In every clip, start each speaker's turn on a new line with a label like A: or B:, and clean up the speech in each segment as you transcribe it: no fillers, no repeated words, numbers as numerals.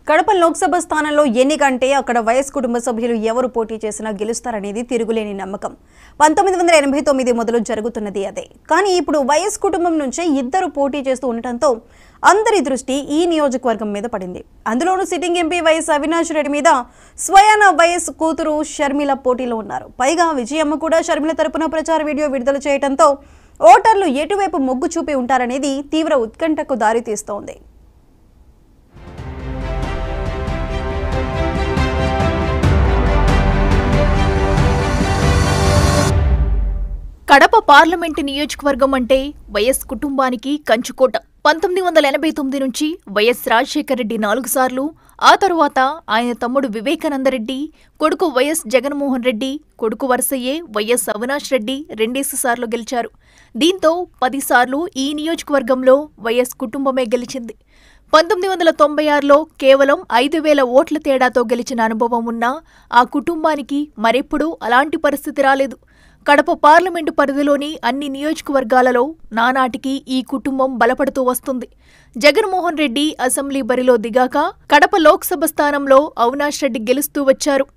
A: కడప లోక్సభ స్థానంలో ఎన్నికంటే అక్కడ వైఎస్ కుటుంబ సభ్యులు ఎవరు పోటీ చేసినా గెలుస్తారనేది తిరుగులేని నమ్మకం. 1989 మొదలు జరుగుతున్నది అదే. కానీ ఇప్పుడు వైఎస్ కుటుంబం నుంచే ఇద్దరు పోటీ చేస్తూ ఉండటంతో అందరి దృష్టి ఈ నియోజకవర్గం మీద పడింది. అందులోనూ sitting MP YS Avinash Reddy మీద స్వయాన వైఎస్ కూతురు షర్మిల పోటీలో ఉన్నారు. పైగా విజయమ్మ కూడా షర్మిల తరపున ప్రచార వీడియో విడుదల చేయడంతో ఓటర్లు ఎటువైపు మొగ్గు చూపి ఉంటారనేది తీవ్ర ఉత్కంఠకు దారితీస్తోంది.
B: కడప పార్లమెంటు నియోజకవర్గం అంటే వైఎస్ కుటుంబానికి కంచుకోట. 1989 నుంచి వైఎస్ రాజశేఖర రెడ్డి 4 సార్లు, ఆ తరువాత ఆయన తమ్ముడు వివేకానందరెడ్డి, కొడుకు వైఎస్ జగన్మోహన్ రెడ్డి, కొడుకు వరుసయ్యే వైఎస్ అవినాష్ రెడ్డి 2 సార్లు గెలిచారు. దీంతో 10 సార్లు ఈ నియోజకవర్గంలో వైఎస్ కుటుంబమే గెలిచింది. 1996లో కేవలం 5,000 ఓట్ల తేడాతో గెలిచిన అనుభవం ఉన్నా ఆ కుటుంబానికి మరెప్పుడూ అలాంటి పరిస్థితి రాలేదు. కడప పార్లమెంటు పరిధిలోని అన్ని నియోజకవర్గాలలో నానాటికి ఈ కుటుంబం బలపడుతూ వస్తుంది. జగన్మోహన్ రెడ్డి అసెంబ్లీ బరిలో దిగాక కడప లోక్సభ స్థానంలో అవినాష్ రెడ్డి గెలుస్తూ వచ్చారు.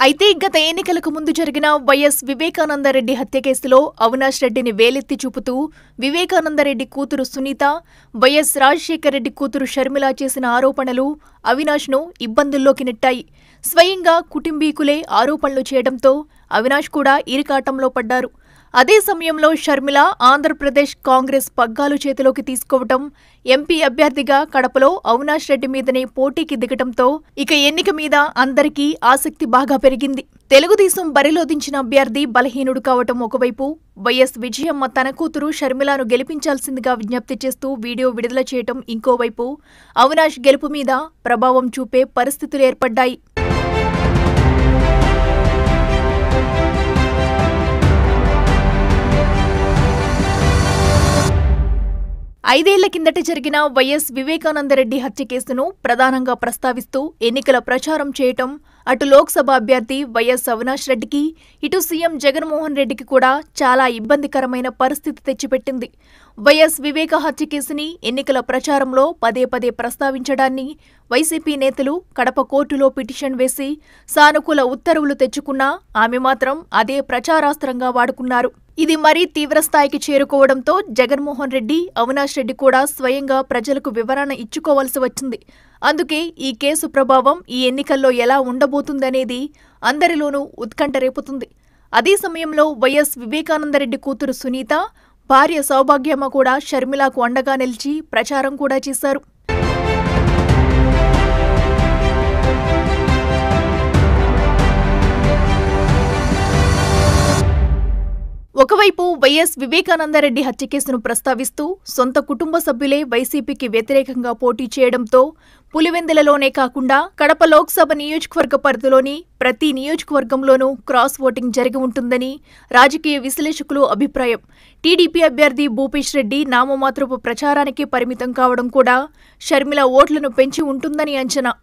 B: అయితే గత ఎన్నికలకు ముందు జరిగిన వైఎస్ వివేకానందరెడ్డి హత్య కేసులో అవినాష్ రెడ్డిని వేలెత్తి చూపుతూ వివేకానందరెడ్డి కూతురు సునీత, వైఎస్ రాజశేఖర రెడ్డి కూతురు షర్మిల చేసిన ఆరోపణలు అవినాష్ను ఇబ్బందుల్లోకి నెట్టాయి. స్వయంగా కుటుంబీకులే ఆరోపణలు చేయడంతో అవినాష్ కూడా ఇరుకాటంలో పడ్డారు. అదే సమయంలో షర్మిల ఆంధ్రప్రదేశ్ కాంగ్రెస్ పగ్గాలు చేతిలోకి తీసుకోవటం, ఎంపీ అభ్యర్థిగా కడపలో అవినాష్ రెడ్డి మీదనే పోటీకి దిగటంతో ఇక ఎన్నిక మీద అందరికీ ఆసక్తి బాగా పెరిగింది. తెలుగుదేశం బరిలో దించిన అభ్యర్థి బలహీనుడు కావటం ఒకవైపు, వైఎస్ విజయమ్మ తన కూతురు షర్మిలను గెలిపించాల్సిందిగా విజ్ఞప్తి చేస్తూ వీడియో విడుదల చేయటం ఇంకోవైపు అవినాష్ గెలుపు మీద ప్రభావం చూపే పరిస్థితులు ఏర్పడ్డాయి. ఐదేళ్ల కిందట జరిగిన వైఎస్ వివేకానందరెడ్డి హత్య కేసును ప్రధానంగా ప్రస్తావిస్తూ ఎన్నికల ప్రచారం చేయటం అటు లోక్సభ అభ్యర్థి వైఎస్ అవినాష్ రెడ్డికి, ఇటు సీఎం జగన్మోహన్ రెడ్డికి కూడా చాలా ఇబ్బందికరమైన పరిస్థితి తెచ్చిపెట్టింది. వైఎస్ వివేక హత్య కేసుని ఎన్నికల ప్రచారంలో పదే పదే ప్రస్తావించడాన్ని వైసీపీ నేతలు కడప కోర్టులో పిటిషన్ వేసి సానుకూల ఉత్తర్వులు తెచ్చుకున్నా ఆమె మాత్రం అదే ప్రచారాస్త్రంగా వాడుకున్నారు. ఇది మరీ తీవ్రస్థాయికి చేరుకోవడంతో జగన్మోహన్ రెడ్డి, అవినాష్ రెడ్డి కూడా స్వయంగా ప్రజలకు వివరణ ఇచ్చుకోవాల్సి వచ్చింది. అందుకే ఈ కేసు ప్రభావం ఈ ఎన్నికల్లో ఎలా ఉండబోతుందనేది అందరిలోనూ ఉత్కంఠ రేపుతుంది. అదే సమయంలో వైఎస్ వివేకానందరెడ్డి కూతురు సునీత, భార్య సౌభాగ్యమ్మ కూడా షర్మిలకు అండగా నిలిచి ప్రచారం కూడా చేశారు. ఒకవైపు వైఎస్ వివేకానందరెడ్డి హత్య కేసును ప్రస్తావిస్తూ సొంత కుటుంబ సభ్యులే వైసీపీకి వ్యతిరేకంగా పోటీ చేయడంతో పులివెందులలోనే కాకుండా కడప లోక్సభ నియోజకవర్గ పరిధిలోని ప్రతి నియోజకవర్గంలోనూ క్రాస్ ఓటింగ్ జరిగి ఉంటుందని రాజకీయ విశ్లేషకులు అభిప్రాయం. టీడీపీ అభ్యర్థి భూపేష్ రెడ్డి నామమాత్రపు ప్రచారానికి పరిమితం కావడం కూడా షర్మిల ఓట్లను పెంచి ఉంటుందని అంచనా.